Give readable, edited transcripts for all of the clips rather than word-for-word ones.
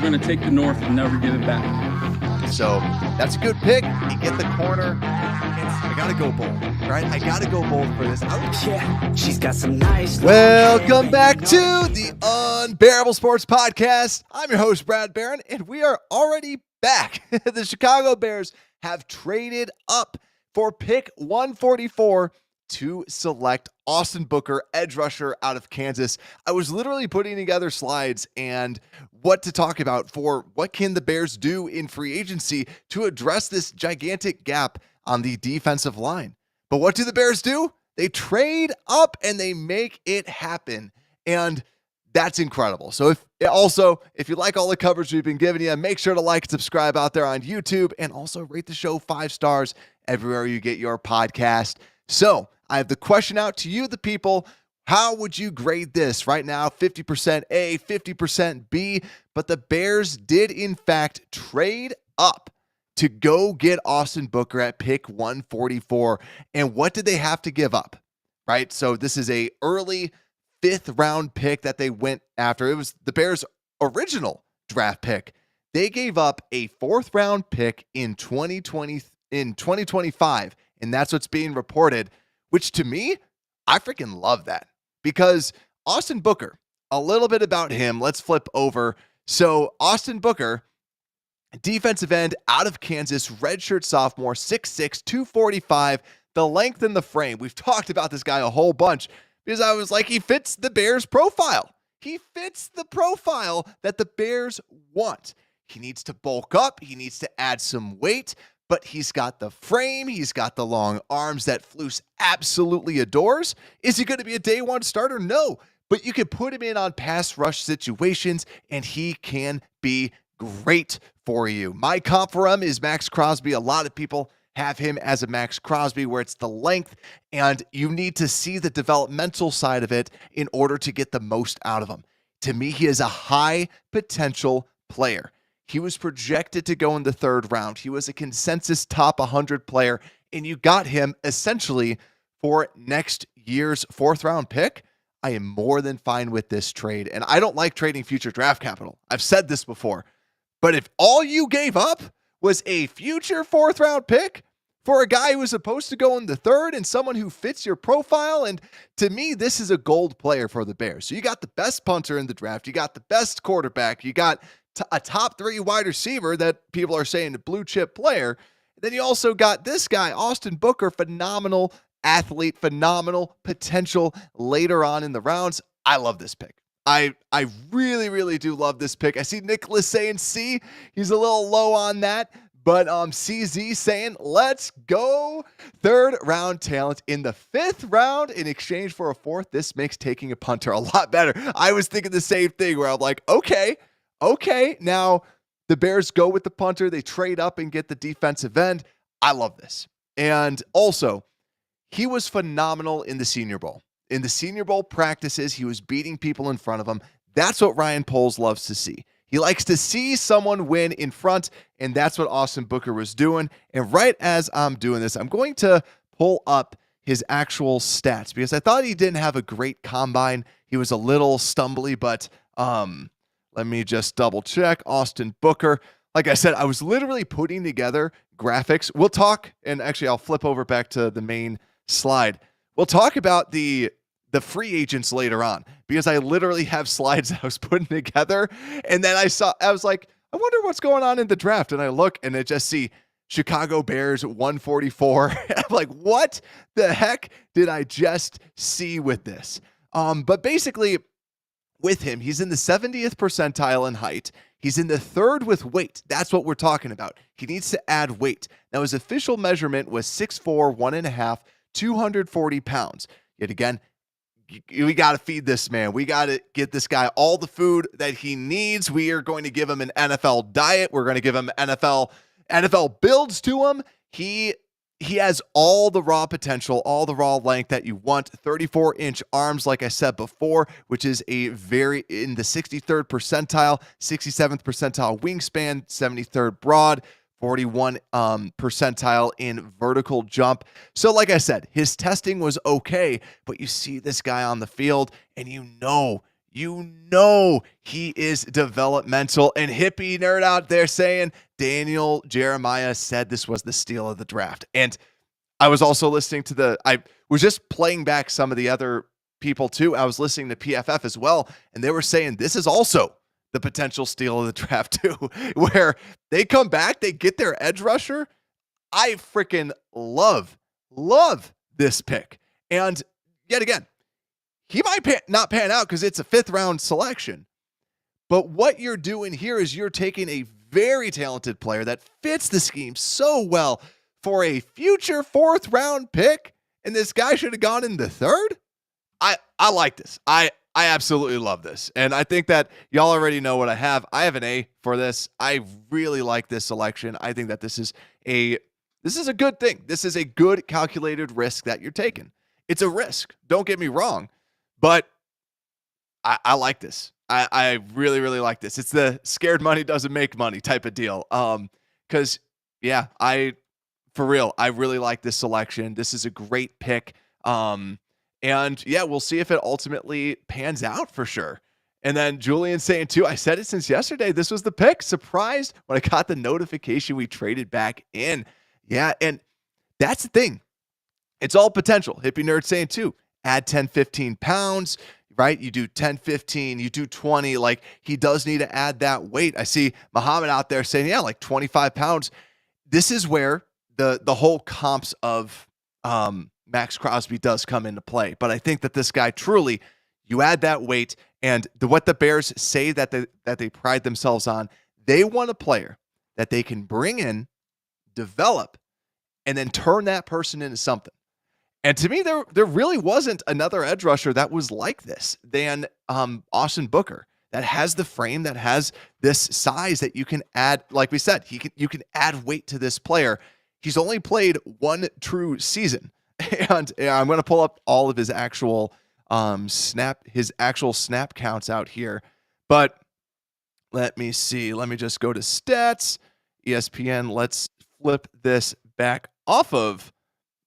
We're going to take the North and never give it back. So that's a good pick. You get the corner. I got to go bold, right? I got to go bold for this. Yeah, she's got some nice. Welcome back to the Unbearable Sports Podcast. I'm your host, Brad Barron, and we are already back. The Chicago Bears have traded up for pick 144 to select Austin Booker, edge rusher out of Kansas. I was literally putting together slides and what to talk about for what can the Bears do in free agency to address this gigantic gap on the defensive line. But what do the Bears do? They trade up and they make it happen. And that's incredible. So if you like all the coverage we've been giving you, make sure to like and subscribe out there on YouTube and also rate the show 5 stars everywhere you get your podcast. So I have the question out to you, the people. How would you grade this right now? 50% A, 50% B. But the Bears did, in fact, trade up to go get Austin Booker at pick 144. And what did they have to give up? Right? So this is a early 5th round pick that they went after. It was the Bears' original draft pick. They gave up a 4th round pick in 2025. And that's what's being reported, which to me, I freaking love that. Because Austin Booker, a little bit about him. Let's flip over. So Austin Booker, defensive end out of Kansas, redshirt sophomore, 6'6", 245, the length and the frame. We've talked about this guy a whole bunch because I was like, he fits the Bears profile. He fits the profile that the Bears want. He needs to bulk up. He needs to add some weight, but he's got the frame. He's got the long arms that Flus absolutely adores. Is he going to be a day one starter? No, but you can put him in on pass rush situations and he can be great for you. My comp for him is Max Crosby. A lot of people have him as a Max Crosby where it's the length and you need to see the developmental side of it in order to get the most out of him. To me, he is a high potential player. He was projected to go in the 3rd round. He was a consensus top 100 player, and you got him essentially for next year's 4th round pick. I am more than fine with this trade, and I don't like trading future draft capital. I've said this before, but if all you gave up was a future 4th round pick for a guy who was supposed to go in the 3rd and someone who fits your profile, and to me, this is a gold player for the Bears. So you got the best punter in the draft. You got the best quarterback. You got a top 3 wide receiver that people are saying a blue chip player. Then you also got this guy, Austin Booker, phenomenal athlete, phenomenal potential later on in the rounds. I love this pick. I really, really do love this pick. I see Nicholas saying C. He's a little low on that. But CZ saying, let's go. 3rd round talent in the 5th round in exchange for a 4th. This makes taking a punter a lot better. I was thinking the same thing where I'm like, okay. Now the Bears go with the punter. They trade up and get the defensive end. I love this. And also, he was phenomenal in the Senior Bowl. In the Senior Bowl practices, he was beating people in front of him. That's what Ryan Poles loves to see. He likes to see someone win in front, and that's what Austin Booker was doing. And right as I'm doing this, I'm going to pull up his actual stats because I thought he didn't have a great combine. He was a little stumbly, but let me just double check. Austin Booker. Like I said, I was literally putting together graphics. We'll talk, and actually I'll flip over back to the main slide. We'll talk about the free agents later on because I literally have slides that I was putting together. And then I was like, I wonder what's going on in the draft. And I look and I just see Chicago Bears 144. I'm like, what the heck did I just see with this? But basically with him, he's in the 70th percentile in height. He's in the 3rd with weight. That's what we're talking about. He needs to add weight. Now his official measurement was 6'4", 1.5, 240 pounds. Yet again, we got to feed this man. We got to get this guy all the food that he needs. We are going to give him an NFL diet. We're going to give him NFL builds to him. He has all the raw potential, all the raw length that you want. 34-inch arms, like I said before, which is in the 63rd percentile, 67th percentile wingspan, 73rd broad, 41 percentile in vertical jump. So like I said, his testing was okay, but you see this guy on the field and you know You know he is developmental. And hippie nerd out there saying Daniel Jeremiah said this was the steal of the draft. And I was also listening to I was just playing back some of the other people too. I was listening to PFF as well, and they were saying this is also the potential steal of the draft too, where they come back, they get their edge rusher. I freaking love this pick. And yet again, he might not pan out because it's a 5th round selection. But what you're doing here is you're taking a very talented player that fits the scheme so well for a future 4th round pick, and this guy should have gone in the 3rd. I like this. I absolutely love this. And I think that y'all already know what I have. I have an A for this. I really like this selection. I think that this is a good thing. This is a good calculated risk that you're taking. It's a risk. Don't get me wrong, but I like this. I really, really like this. It's the scared money doesn't make money type of deal. Because yeah, for real, I really like this selection. This is a great pick. And yeah, we'll see if it ultimately pans out for sure. And then Julian saying too, I said it since yesterday, this was the pick. Surprised when I got the notification we traded back in. Yeah, and that's the thing. It's all potential. Hippie nerd saying too, add 10, 15 pounds, right? You do 10, 15, you do 20. Like he does need to add that weight. I see Muhammad out there saying, yeah, like 25 pounds. This is where the whole comps of Max Crosby does come into play. But I think that this guy truly, you add that weight, and what the Bears say that they pride themselves on, they want a player that they can bring in, develop, and then turn that person into something. And to me, there really wasn't another edge rusher that was like this than Austin Booker, that has the frame, that has this size that you can add. Like we said, you can add weight to this player. He's only played one true season, and I'm going to pull up all of his actual snap counts out here. But let me see. Let me just go to stats, ESPN. Let's flip this back off of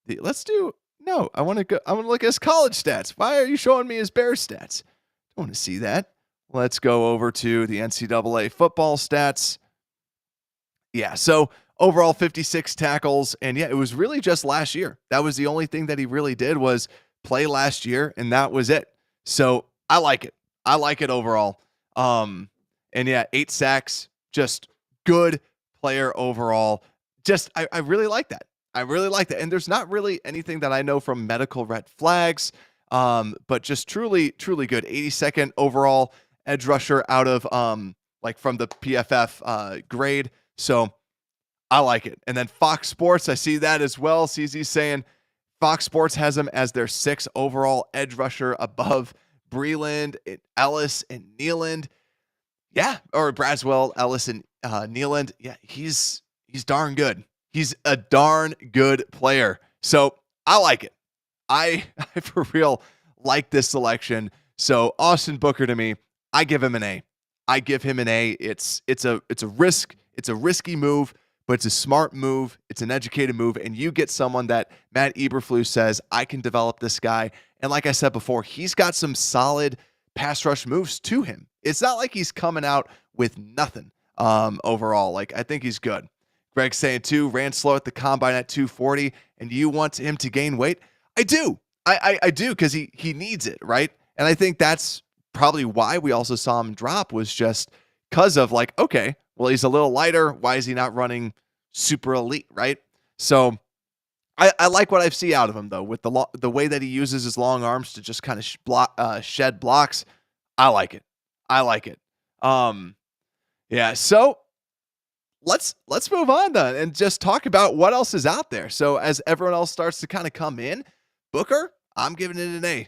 the. I want to look at his college stats. Why are you showing me his Bears stats? I want to see that. Let's go over to the NCAA football stats. Yeah, so overall 56 tackles, and yeah, it was really just last year. That was the only thing that he really did was play last year, and that was it. So I like it. I like it overall. And yeah, 8 sacks, just good player overall. I really like that. I really like that. And there's not really anything that I know from medical red flags, but just truly, truly good. 82nd overall edge rusher out of from the PFF grade. So I like it. And then Fox Sports, I see that as well. CZ saying Fox Sports has him as their 6th overall edge rusher above Breland, Ellis, and Nealand. Yeah, or Braswell, Ellis, and Nealand. Yeah, he's darn good. He's a darn good player. So I like it. I for real like this selection. So Austin Booker, to me, I give him an A. I give him an A. It's a risk. It's a risky move, but it's a smart move. It's an educated move. And you get someone that Matt Eberflus says, I can develop this guy. And like I said before, he's got some solid pass rush moves to him. It's not like he's coming out with nothing overall. Like, I think he's good. Greg saying too, ran slow at the combine at 240, and you want him to gain weight? I do. I do, because he needs it, right? And I think that's probably why we also saw him drop, was just because of like, okay, well, he's a little lighter. Why is he not running super elite, right? So I like what I see out of him, though, with the way that he uses his long arms to just kind of shed blocks. I like it. I like it. Yeah, so let's move on then and just talk about what else is out there. So as everyone else starts to kind of come in, Booker, I'm giving it an A.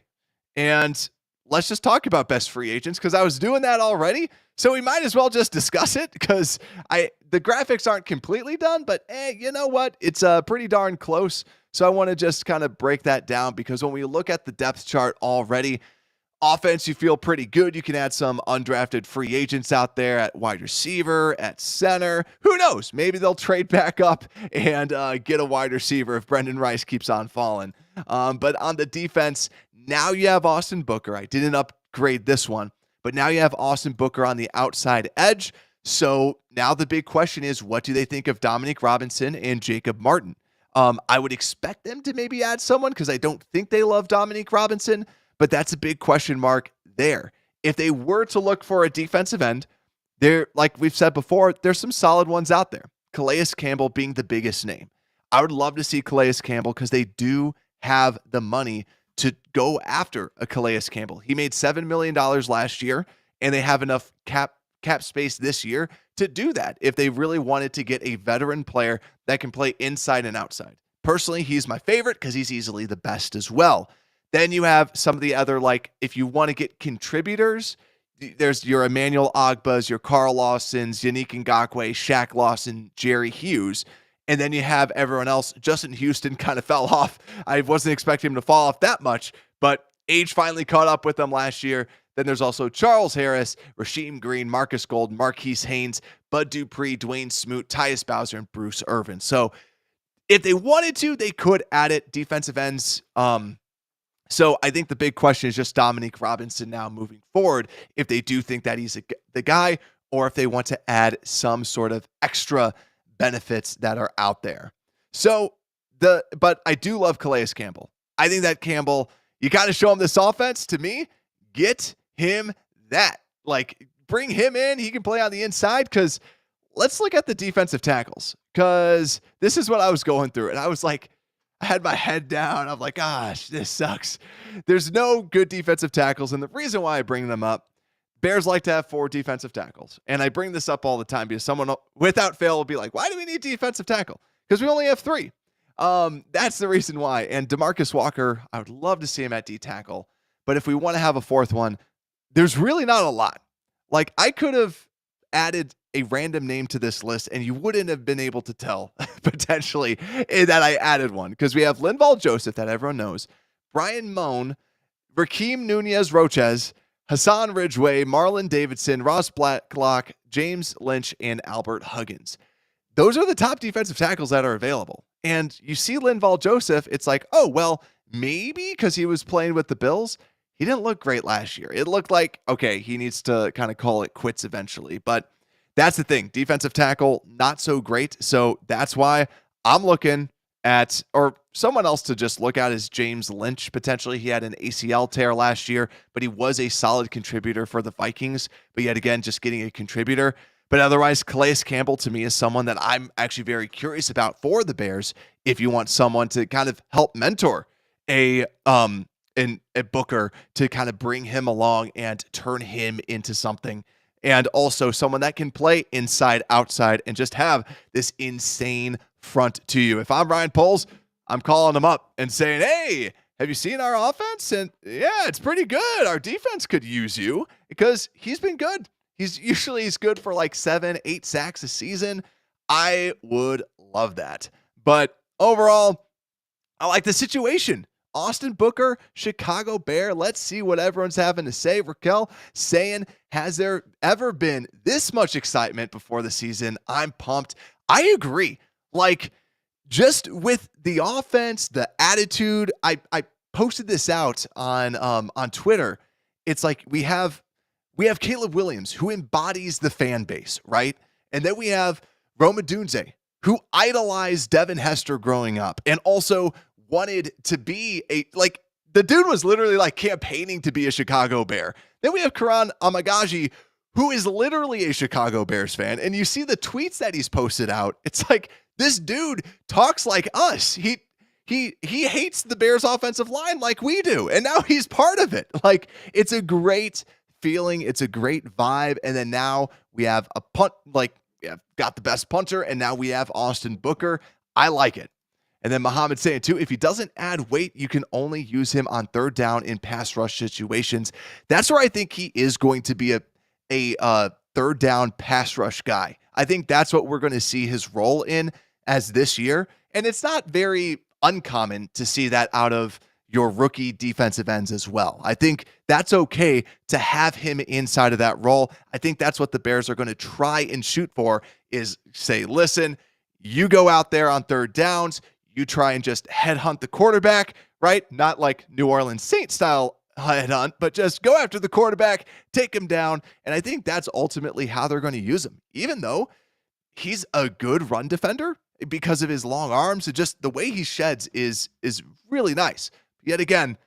And let's just talk about best free agents, because I was doing that already. So we might as well just discuss it, because the graphics aren't completely done, but you know what? It's pretty darn close. So I want to just kind of break that down, because when we look at the depth chart already, offense, you feel pretty good. You can add some undrafted free agents out there at wide receiver, at center. Who knows? Maybe they'll trade back up and get a wide receiver if Brendan Rice keeps on falling. But on the defense, now you have Austin Booker. I didn't upgrade this one, But now you have Austin Booker on the outside edge. So now the big question is, what do they think of Dominique Robinson and Jacob Martin? I would expect them to maybe add someone because I don't think they love Dominique Robinson, but that's a big question mark there. If they were to look for a defensive end, there, like we've said before, there's some solid ones out there. Calais Campbell being the biggest name. I would love to see Calais Campbell because they do have the money to go after a Calais Campbell. He made $7 million last year, and they have enough cap space this year to do that if they really wanted to get a veteran player that can play inside and outside. Personally, he's my favorite because he's easily the best as well. Then you have some of the other, like, if you want to get contributors, there's your Emmanuel Ogbas, your Carl Lawsons, Yannick Ngakoue, Shaq Lawson, Jerry Hughes. And then you have everyone else. Justin Houston kind of fell off. I wasn't expecting him to fall off that much, but age finally caught up with them last year. Then there's also Charles Harris, Rasheem Green, Marcus Gold, Marquise Haynes, Bud Dupree, Dwayne Smoot, Tyus Bowser, and Bruce Irvin. So if they wanted to, they could add it, defensive ends. So I think the big question is just Dominique Robinson now moving forward, if they do think that he's the guy, or if they want to add some sort of extra benefits that are out there. So but I do love Calais Campbell. I think that Campbell, you got to show him this offense. To me, get him that. Like, bring him in. He can play on the inside, because let's look at the defensive tackles, because this is what I was going through. And I was like, I had my head down. I'm like, gosh, this sucks. There's no good defensive tackles. And the reason why I bring them up, Bears like to have 4 defensive tackles. And I bring this up all the time because someone without fail will be like, why do we need defensive tackle? Because we only have 3. That's the reason why. And DeMarcus Walker, I would love to see him at D tackle. But if we want to have a 4th one, there's really not a lot. Like, I could have added a random name to this list and you wouldn't have been able to tell potentially that I added one, because we have Linval Joseph that everyone knows, Brian Moan, Rakeem Nunez-Roches, Hassan Ridgeway, Marlon Davidson, Ross Blacklock, James Lynch, and Albert Huggins. Those are the top defensive tackles that are available. And you see Linval Joseph, it's like, oh, well, maybe because he was playing with the Bills, he didn't look great last year. It looked like, okay, he needs to kind of call it quits eventually. But that's the thing. Defensive tackle, not so great. So that's why I'm looking at, or someone else to just look at, is James Lynch. Potentially, he had an ACL tear last year, but he was a solid contributor for the Vikings. But yet again, just getting a contributor. But otherwise, Calais Campbell to me is someone that I'm actually very curious about for the Bears. If you want someone to kind of help mentor a Booker, to kind of bring him along and turn him into something. And also someone that can play inside, outside, and just have this insane front to you. If I'm Ryan Poles, I'm calling him up and saying, hey, have you seen our offense? And yeah, it's pretty good. Our defense could use you, because he's been good. He's good for like 7-8 sacks a season. I would love that. But overall, I like the situation. Austin Booker, Chicago Bear. Let's see what everyone's having to say. Raquel saying, has there ever been this much excitement before the season? I'm pumped. I agree. Like, just with the offense, the attitude, I posted this out on Twitter. It's like we have Caleb Williams, who embodies the fan base, right? And then we have Roma Dunze, who idolized Devin Hester growing up and also wanted to be the dude was literally like campaigning to be a Chicago Bear. Then we have Karan Amagaji, who is literally a Chicago Bears fan. And you see the tweets that he's posted out. It's like, this dude talks like us. He hates the Bears offensive line like we do. And now he's part of it. Like, it's a great feeling. It's a great vibe. And then now we have a punt, got the best punter. And now we have Austin Booker. I like it. And then Muhammad saying too, if he doesn't add weight, you can only use him on 3rd down in pass rush situations. That's where I think he is going to be a 3rd down pass rush guy. I think that's what we're going to see his role in as this year. And it's not very uncommon to see that out of your rookie defensive ends as well. I think that's okay to have him inside of that role. I think that's what the Bears are going to try and shoot for, is say, listen, you go out there on 3rd downs, you try and just headhunt the quarterback, right? Not like New Orleans Saints style headhunt, but just go after the quarterback, take him down. And I think that's ultimately how they're going to use him, even though he's a good run defender because of his long arms. And just the way he sheds is really nice. Yet again,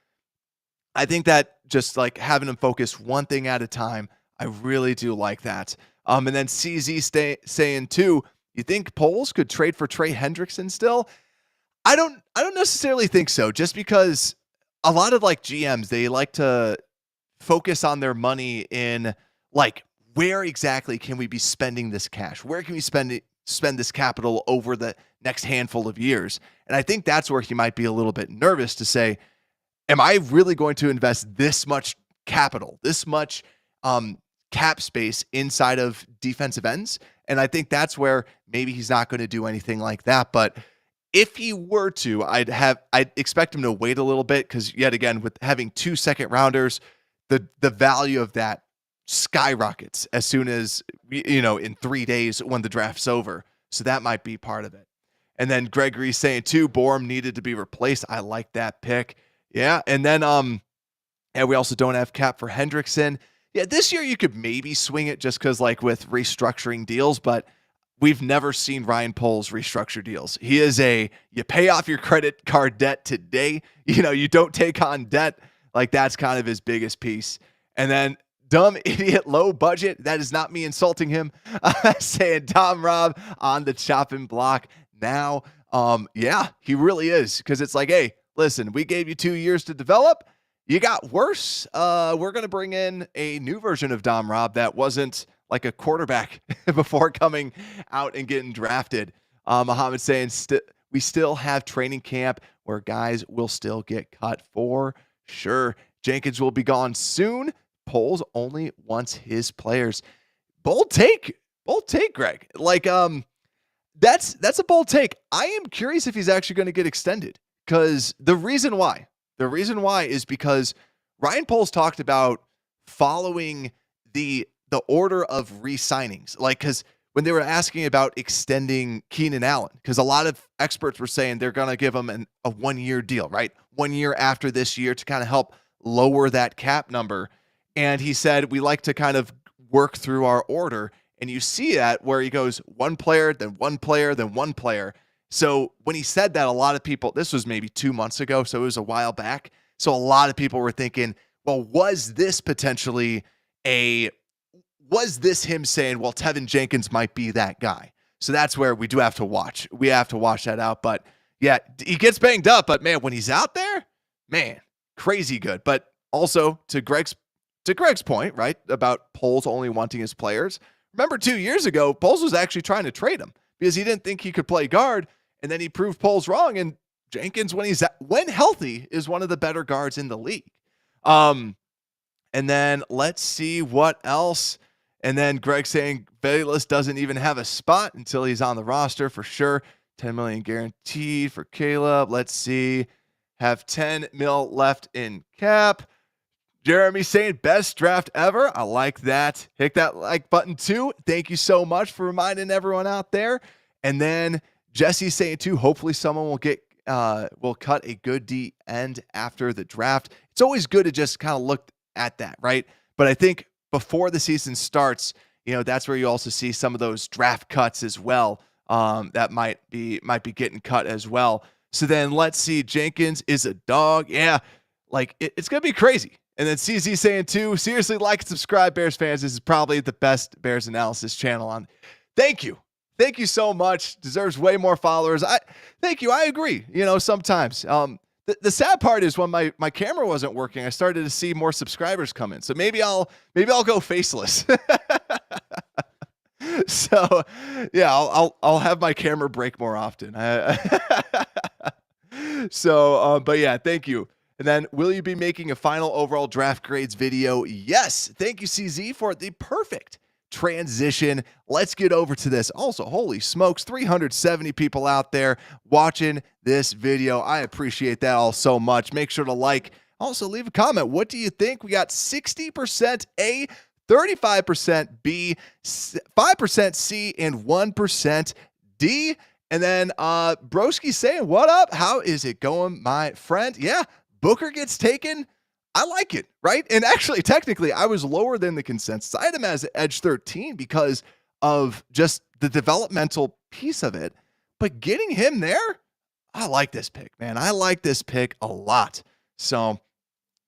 I think that just like having him focus one thing at a time, I really do like that. And then CZ saying too, you think Poles could trade for Trey Hendrickson still? I don't necessarily think so, just because a lot of like GMs, they like to focus on their money in like, where exactly can we be spending this cash? Where can we spend this capital over the next handful of years? And I think that's where he might be a little bit nervous to say, am I really going to invest this much capital, this much cap space inside of defensive ends? And I think that's where maybe he's not going to do anything like that. But if he were to, I'd expect him to wait a little bit, because yet again, with having 2 second rounders, the value of that skyrockets as soon as, in 3 days when the draft's over. So that might be part of it. And then Gregory saying too, Borum needed to be replaced. I like that pick. Yeah. And then, and we also don't have cap for Hendrickson. Yeah. This year you could maybe swing it just because like with restructuring deals, but we've never seen Ryan Poles restructure deals. He is you pay off your credit card debt today. You don't take on debt. Like that's kind of his biggest piece. And then dumb idiot low budget. That is not me insulting him. Saying Tom Robb on the chopping block now. Yeah, he really is. Because it's like, hey, listen, we gave you 2 years to develop. You got worse. We're going to bring in a new version of Dom Robb that wasn't like a quarterback before coming out and getting drafted. Muhammad saying we still have training camp where guys will still get cut for sure. Jenkins will be gone soon. Poles only wants his players. Bold take, Greg. Like, that's a bold take. I am curious if he's actually going to get extended, because the reason why is because Ryan Poles talked about following the order of re-signings. Like, because when they were asking about extending Keenan Allen, because a lot of experts were saying they're going to give him a 1-year deal, right? 1 year after this year to kind of help lower that cap number. And he said, we like to kind of work through our order. And you see that where he goes one player, then one player, then one player. So when he said that, a lot of people, this was maybe 2 months ago, so it was a while back. So a lot of people were thinking, well, was this him saying, well, Tevin Jenkins might be that guy? So that's where we do have to watch. We have to watch that out. But yeah, he gets banged up, but man, when he's out there, man, crazy good. But also to Greg's point, right, about Poles only wanting his players. Remember 2 years ago, Poles was actually trying to trade him because he didn't think he could play guard, and then he proved Poles wrong. And Jenkins, when healthy, is one of the better guards in the league. And then let's see what else. And then Greg saying Bayless doesn't even have a spot until he's on the roster for sure. 10 million guaranteed for Caleb. Let's see. Have 10 mil left in cap. Jeremy saying best draft ever. I like that. Hit that like button too. Thank you so much for reminding everyone out there. And then Jesse saying too, hopefully someone will cut a good D end after the draft. It's always good to just kind of look at that, right? But I think before the season starts, that's where you also see some of those draft cuts as well. That might be getting cut as well. So then let's see. Jenkins is a dog. Yeah. Like it's going to be crazy. And then CZ saying too, seriously, like and subscribe, Bears fans. This is probably the best Bears analysis channel on. Thank you. Thank you so much. Deserves way more followers. Thank you. I agree. Sometimes, the sad part is when my camera wasn't working, I started to see more subscribers come in. So maybe I'll go faceless. So yeah, I'll have my camera break more often. So, but yeah, thank you. And then, will you be making a final overall draft grades video? Yes. Thank you, CZ, for the perfect transition. Let's get over to this. Also, holy smokes, 370 people out there watching this video. I appreciate that all so much. Make sure to like. Also, leave a comment. What do you think? We got 60% A, 35% B, 5% C, and 1% D. And then Broski saying, what up? How is it going, my friend? Yeah. Booker gets taken. I like it, right? And actually, technically, I was lower than the consensus. I had him as edge 13 because of just the developmental piece of it. But getting him there, I like this pick, man. I like this pick a lot. So,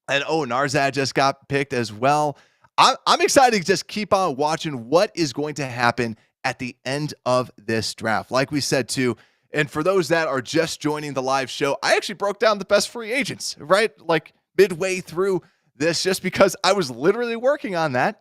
and Narzad just got picked as well. I'm excited to just keep on watching what is going to happen at the end of this draft. Like we said, too, and for those that are just joining the live show, I actually broke down the best free agents, right? Like midway through this, just because I was literally working on that.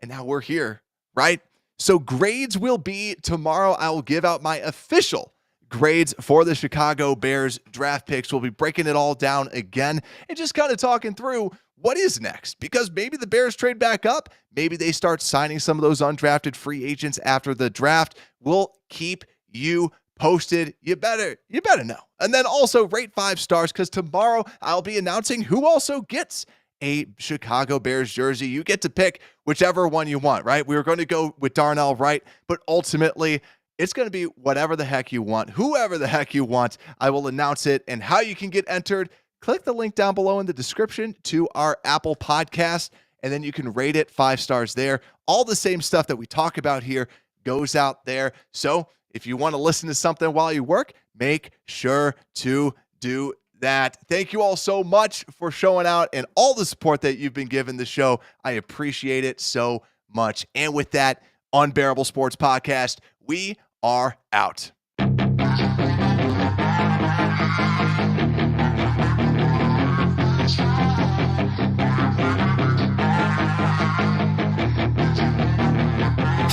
And now we're here, right? So grades will be tomorrow. I will give out my official grades for the Chicago Bears draft picks. We'll be breaking it all down again and just kind of talking through what is next, because maybe the Bears trade back up. Maybe they start signing some of those undrafted free agents after the draft. We'll keep you posted. You better know. And then also rate 5 stars, because tomorrow I'll be announcing who also gets a Chicago Bears jersey. You get to pick whichever one you want, right? We were going to go with Darnell Wright, but ultimately it's going to be whatever the heck you want, whoever the heck you want. I will announce it, and how you can get entered. Click the link down below in the description to our Apple podcast, and then you can rate it 5 stars there. All the same stuff that we talk about here goes out there. So if you want to listen to something while you work, make sure to do that. Thank you all so much for showing out and all the support that you've been giving the show. I appreciate it so much. And with that, Unbearable Sports Podcast, we are out.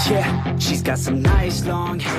Yeah, she's got some nice long hair.